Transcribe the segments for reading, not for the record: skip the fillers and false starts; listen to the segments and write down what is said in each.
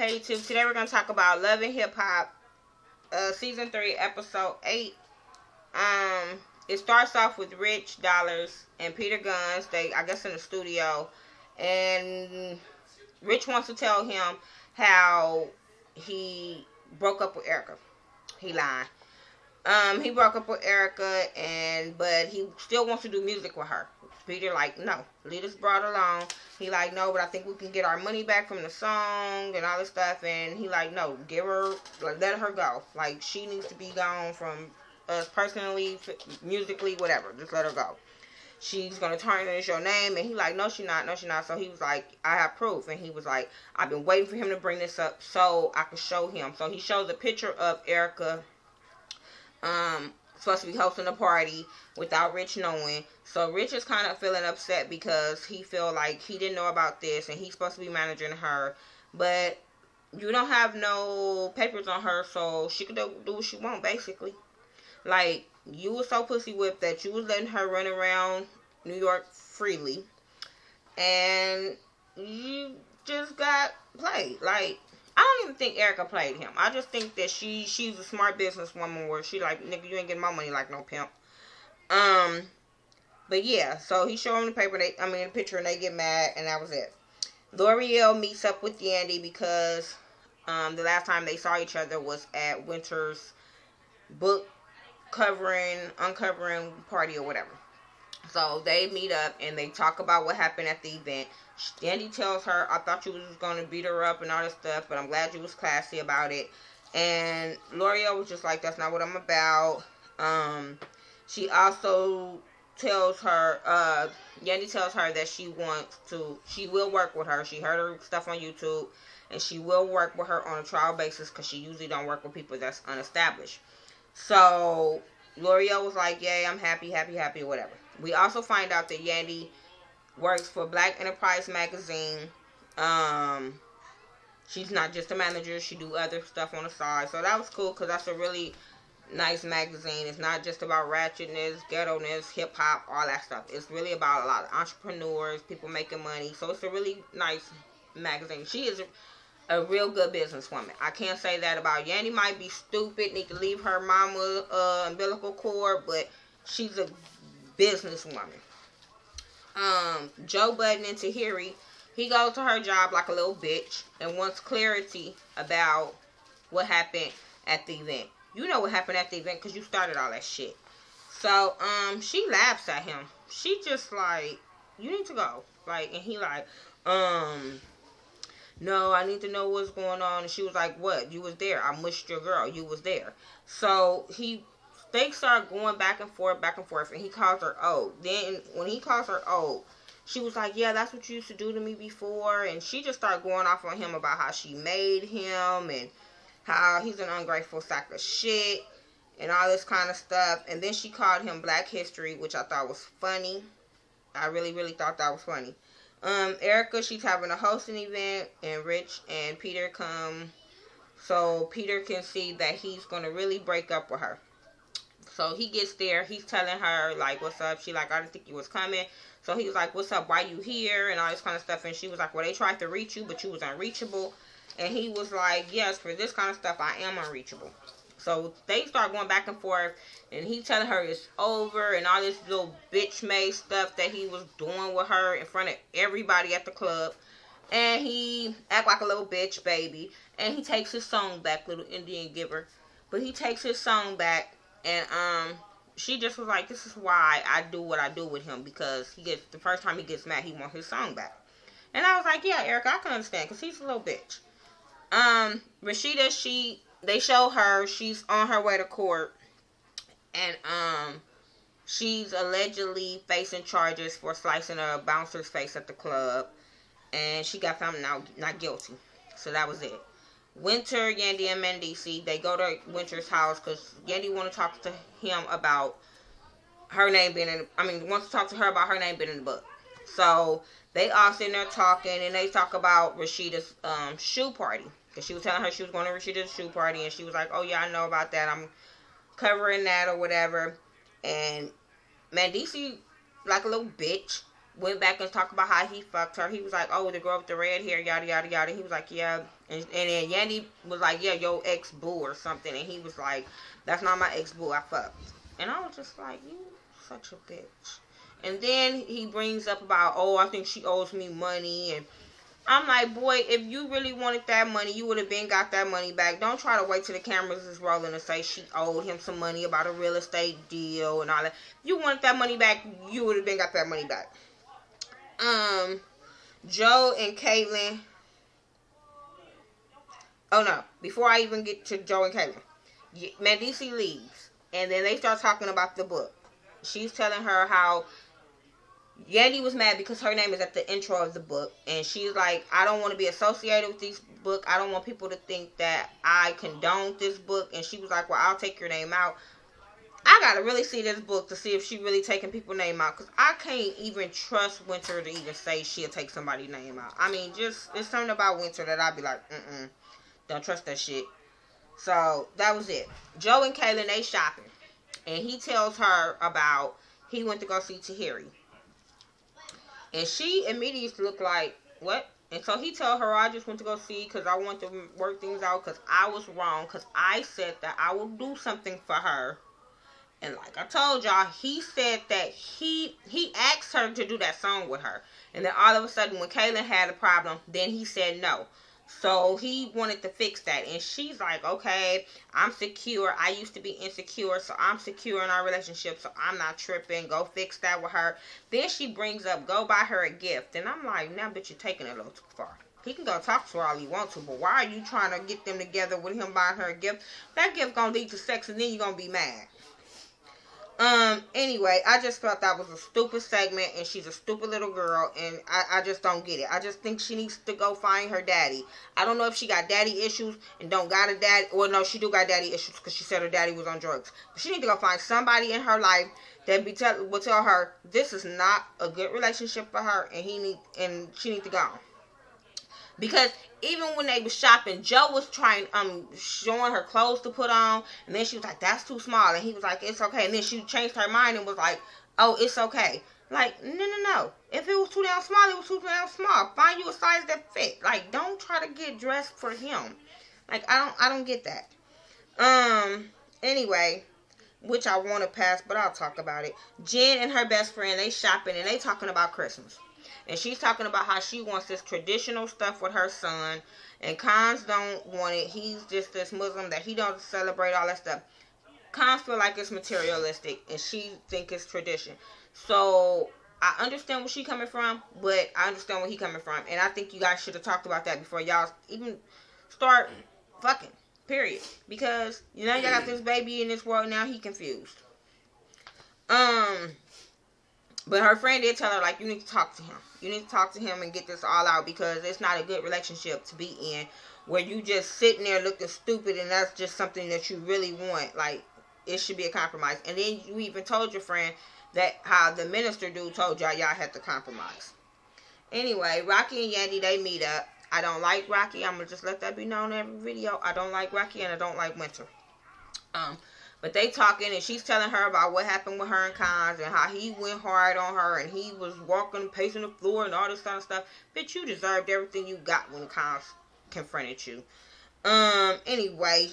Hey YouTube, today we're going to talk about Love and Hip Hop, Season 3, Episode 8. It starts off with Rich Dollars and Peter Guns, I guess in the studio, and Rich wants to tell him how he broke up with Erica. He lied. He broke up with Erica, but he still wants to do music with her. Peter like, no, leave this broad alone. He like, no, but I think we can get our money back from the song and all this stuff. And he like, no, let her go. Like, she needs to be gone from us personally, musically, whatever. Just let her go. She's going to turn into your name. And he like, no, she not. So he was like, I have proof. And he was like, I've been waiting for him to bring this up so I could show him. So he shows a picture of Erica supposed to be hosting a party without Rich knowing. So Rich is kind of feeling upset because he feel like he didn't know about this and he's supposed to be managing her, but you don't have no papers on her, so she could do what she want, basically. Like, you was so pussy whipped that you was letting her run around New York freely, and you just got played. Like, I don't even think Erica played him. I just think that she's a smart businesswoman where she like, nigga, you ain't getting my money like no pimp. But yeah, so he showed him the the picture, and they get mad, and that was it. L'Oreal meets up with Yandy because the last time they saw each other was at Winter's book uncovering party or whatever. So they meet up and they talk about what happened at the event. Yandy tells her, I thought you was going to beat her up and all this stuff, but I'm glad you was classy about it. And L'Oreal was just like, that's not what I'm about. She also tells her, Yandy tells her that she will work with her. She heard her stuff on YouTube, and she will work with her on a trial basis because she usually don't work with people that's unestablished. So L'Oreal was like, yay, I'm happy, whatever. We also find out that Yandy works for Black Enterprise magazine. She's not just a manager. She do other stuff on the side. So that was cool because that's a really nice magazine. It's not just about ratchetness, ghetto-ness, hip-hop, all that stuff. It's really about a lot of entrepreneurs, people making money. So it's a really nice magazine. She is a real good businesswoman. I can't say that about Yandy. Might be stupid, need to leave her mama umbilical cord, but she's a businesswoman. Joe Budden and Tahiri, he goes to her job like a little bitch and wants clarity about what happened at the event. You know what happened at the event because you started all that shit. So, she laughs at him. She just like, you need to go. Like, and he like, no, I need to know what's going on. And she was like, what? You was there. I mushed your girl. You was there. So, they start going back and forth, and he calls her old. Then, when he calls her old, she was like, yeah, that's what you used to do to me before. And she just started going off on him about how she made him and how he's an ungrateful sack of shit and all this kind of stuff. And then she called him Black History, which I thought was funny. I really, really thought that was funny. Erica, she's having a hosting event, and Rich and Peter come so Peter can see that he's going to really break up with her. So he gets there. He's telling her, like, what's up? She like, I didn't think you was coming. So he was like, what's up? Why you here? And all this kind of stuff. And she was like, well, they tried to reach you, but you was unreachable. And he was like, yes, for this kind of stuff, I am unreachable. So they start going back and forth. And he telling her it's over. And all this little bitch-made stuff that he was doing with her in front of everybody at the club. And he act like a little bitch baby. And he takes his song back, Little Indian Giver. But he takes his song back. And she just was like, this is why I do what I do with him, because the first time he gets mad, he wants his song back. And I was like, yeah, Erica, I can understand, because he's a little bitch. Rashida, they show her, she's on her way to court, and she's allegedly facing charges for slicing a bouncer's face at the club, and she got found not guilty. So that was it. Winter, Yandy, and Mendici, they go to Winter's house because Yandy want to talk to him about her name being wants to talk to her about her name being in the book. So they all sitting there talking, and they talk about Rashida's shoe party. Because she was telling her she was going to Rashida's shoe party, and she was like, oh yeah, I know about that. I'm covering that or whatever. And Mendici, like a little bitch, went back and talked about how he fucked her. He was like, oh, the girl with the red hair, yada, yada, yada. He was like, yeah. And then Yandy was like, yeah, your ex-boo or something. And he was like, that's not my ex-boo, I fucked. And I was just like, you such a bitch. And then he brings up about, oh, I think she owes me money. And I'm like, boy, if you really wanted that money, you would have been got that money back. Don't try to wait till the cameras is rolling and say she owed him some money about a real estate deal and all that. If you wanted that money back, you would have been got that money back. Joe and Caitlyn. Oh no, before I even get to Joe and Caitlyn, Medici leaves, and then they start talking about the book. She's telling her how Yandy was mad because her name is at the intro of the book, and she's like, I don't want to be associated with this book. I don't want people to think that I condone this book. And she was like, well, I'll take your name out. I gotta really see this book to see if she really taking people's name out, because I can't even trust Winter to even say she'll take somebody's name out. I mean, just, it's something about Winter that I'd be like, don't trust that shit. So, that was it. Joe and Kaylin, they shopping. And he tells her about, he went to go see Tahiri. And she immediately looked like, what? And so he told her, I just went to go see because I want to work things out because I was wrong. Because I said that I will do something for her. And like I told y'all, he said that he asked her to do that song with her. And then all of a sudden, when Kaylin had a problem, then he said no. So he wanted to fix that. And she's like, okay, I'm secure. I used to be insecure, so I'm secure in our relationship, so I'm not tripping. Go fix that with her. Then she brings up, go buy her a gift. And I'm like, now, bitch, you're taking it a little too far. He can go talk to her all he wants to, but why are you trying to get them together with him buying her a gift? That gift gonna lead to sex, and then you're gonna be mad. Anyway, I just felt that was a stupid segment, and she's a stupid little girl, and I just don't get it. I just think she needs to go find her daddy. I don't know if she got daddy issues and don't got a daddy, well, no, she do got daddy issues because she said her daddy was on drugs. But she need to go find somebody in her life that will tell her this is not a good relationship for her, and she needs to go. Because even when they was shopping, Joe was trying, showing her clothes to put on. And then she was like, that's too small. And he was like, it's okay. And then she changed her mind and was like, oh, it's okay. Like, no. If it was too damn small, it was too damn small. Find you a size that fit. Like, don't try to get dressed for him. Like, I don't get that. Anyway, which I want to pass, but I'll talk about it. Jen and her best friend, they shopping and they talking about Christmas. And she's talking about how she wants this traditional stuff with her son. And Cons don't want it. He's just this Muslim that he don't celebrate all that stuff. Cons feel like it's materialistic. And she think it's tradition. So, I understand where she's coming from. But I understand where he's coming from. And I think you guys should have talked about that before y'all even start fucking. Period. Because, you know, y'all got this baby in this world now. He confused. But her friend did tell her, like, you need to talk to him. You need to talk to him and get this all out because it's not a good relationship to be in where you just sitting there looking stupid and that's just something that you really want. Like, it should be a compromise. And then you even told your friend that how the minister dude told y'all had to compromise. Anyway, Rocky and Yandy, they meet up. I don't like Rocky. I'm going to just let that be known in every video. I don't like Rocky and I don't like Winter. But they talking and she's telling her about what happened with her and Cons and how he went hard on her and he was walking, pacing the floor and all this kind of stuff. Bitch, you deserved everything you got when Cons confronted you. Anyway,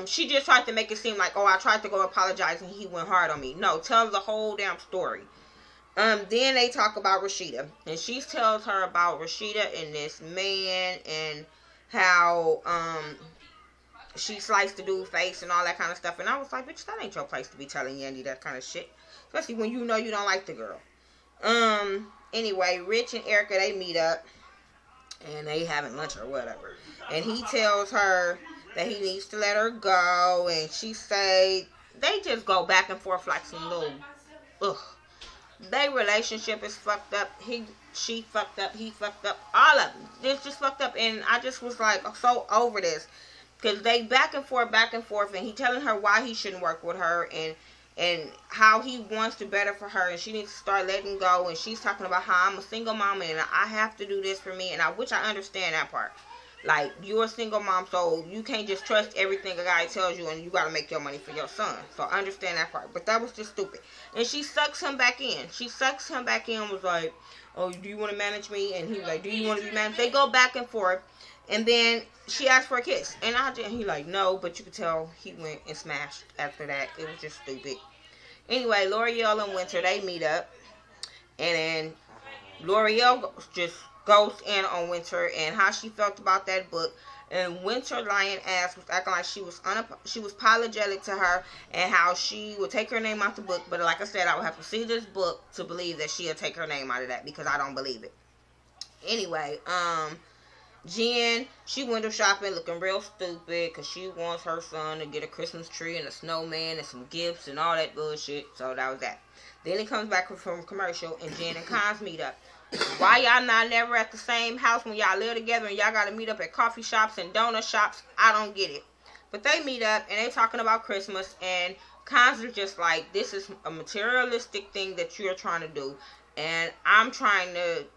she just tried to make it seem like, oh, I tried to go apologize and he went hard on me. No, tell the whole damn story. Then they talk about Rashida. And she tells her about Rashida and this man and how, she sliced the dude's face and all that kind of stuff. And I was like, bitch, that ain't your place to be telling Yandy that kind of shit. Especially when you know you don't like the girl. Anyway, Rich and Erica, they meet up. And they having lunch or whatever. And he tells her that he needs to let her go. And she say, they just go back and forth like some little, ugh. Their relationship is fucked up. She fucked up. He fucked up. All of them. It's just fucked up. And I just was like, so over this. Because they back and forth, and he telling her why he shouldn't work with her, and how he wants to better for her, and she needs to start letting go, and she's talking about how I'm a single mama, and I have to do this for me, and which I understand that part. Like, you're a single mom, so you can't just trust everything a guy tells you, and you gotta make your money for your son. So I understand that part, but that was just stupid. And she sucks him back in. She sucks him back in, was like, oh, do you want to manage me? And he was like, do you want to be managed? They go back and forth, and then she asked for a kiss, and he like, no, but you could tell he went and smashed after that. It was just stupid. Anyway, L'Oreal and Winter, they meet up, and then L'Oreal just goes in on Winter and how she felt about that book. And Winter lying ass was acting like she was apologetic to her, and how she would take her name out the book. But like I said, I would have to see this book to believe that she'll take her name out of that, because I don't believe it. Anyway, Jen, she window shopping looking real stupid because she wants her son to get a Christmas tree and a snowman and some gifts and all that bullshit. So that was that. Then he comes back from commercial, and Jen and Cons meet up. Why y'all not never at the same house when y'all live together and y'all gotta meet up at coffee shops and donut shops? I don't get it. But they meet up and they talking about Christmas, and Cons is just like, this is a materialistic thing that you're trying to do, and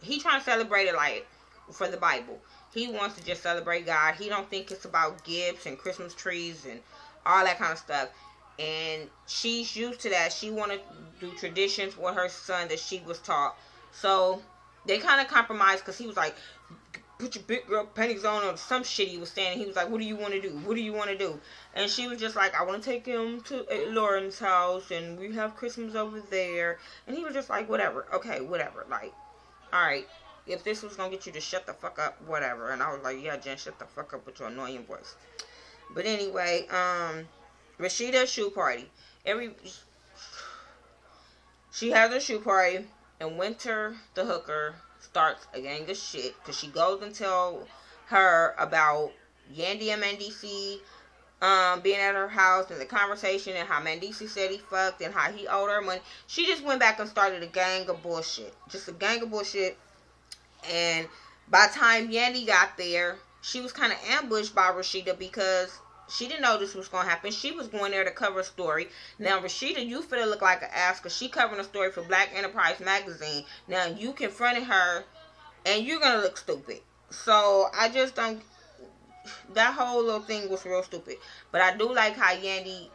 he's trying to celebrate it like for the Bible. He wants to just celebrate God. He don't think it's about gifts and Christmas trees and all that kind of stuff. And she's used to that. She want to do traditions with her son that she was taught. So they kind of compromised, because he was like, put your big girl panties on, or some shit he was saying. He was like, what do you want to do? What do you want to do? And she was just like, I want to take him to Lauren's house, and we have Christmas over there. And he was just like, whatever. Okay, whatever. Like, all right. If this was going to get you to shut the fuck up, whatever. And I was like, yeah, Jen, shut the fuck up with your annoying voice. But anyway, Rashida's shoe party. She has a shoe party, and Winter, the hooker, starts a gang of shit, because she goes and tells her about Yandy and Mandisi being at her house, and the conversation, and how Mandisi said he fucked, and how he owed her money. She just went back and started a gang of bullshit. Just a gang of bullshit. And by the time Yandy got there, she was kind of ambushed by Rashida, because she didn't know this was going to happen. She was going there to cover a story. Now, Rashida, you finna look like an ass, because she covering a story for Black Enterprise magazine. Now, you confronted her, and you're going to look stupid. So, I just don't... That whole little thing was real stupid. But I do like how Yandy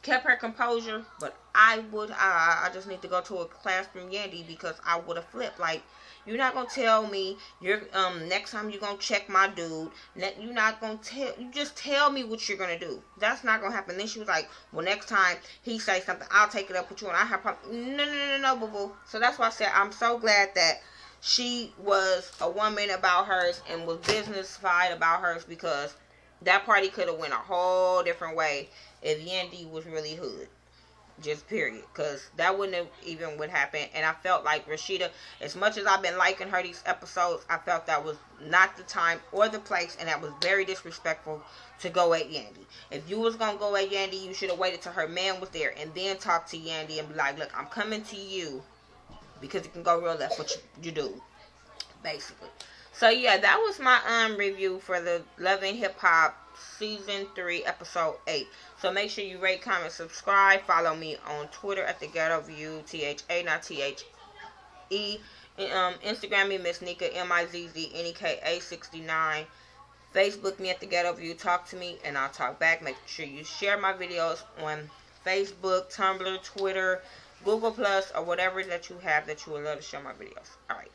kept her composure, but I just need to go to a class from Yandy, because I would have flipped. Like, you're not gonna tell me next time you're gonna check my dude. You're not gonna you just tell me what you're gonna do. That's not gonna happen. Then she was like, well, next time he say something, I'll take it up with you, and I have problems. No, boo boo. So that's why I said I'm so glad that she was a woman about hers and was business-fied about hers, because that party could have went a whole different way if Yandy was really hood. Just period. Because that wouldn't have even would happen. And I felt like Rashida, as much as I've been liking her these episodes, I felt that was not the time or the place, and that was very disrespectful to go at Yandy. If you was going to go at Yandy, you should have waited till her man was there and then talk to Yandy and be like, look, I'm coming to you, because it can go real left what you do, basically. So yeah, that was my review for the Love and Hip Hop Season 3, Episode 8. So make sure you rate, comment, subscribe. Follow me on Twitter at thaghettoview, THA, not THE. Instagram me, Miss Nika, MIZZNEKA 69. Facebook me at The Ghetto View. Talk to me, and I'll talk back. Make sure you share my videos on Facebook, Tumblr, Twitter, Google+, or whatever that you have that you would love to share my videos. Alright.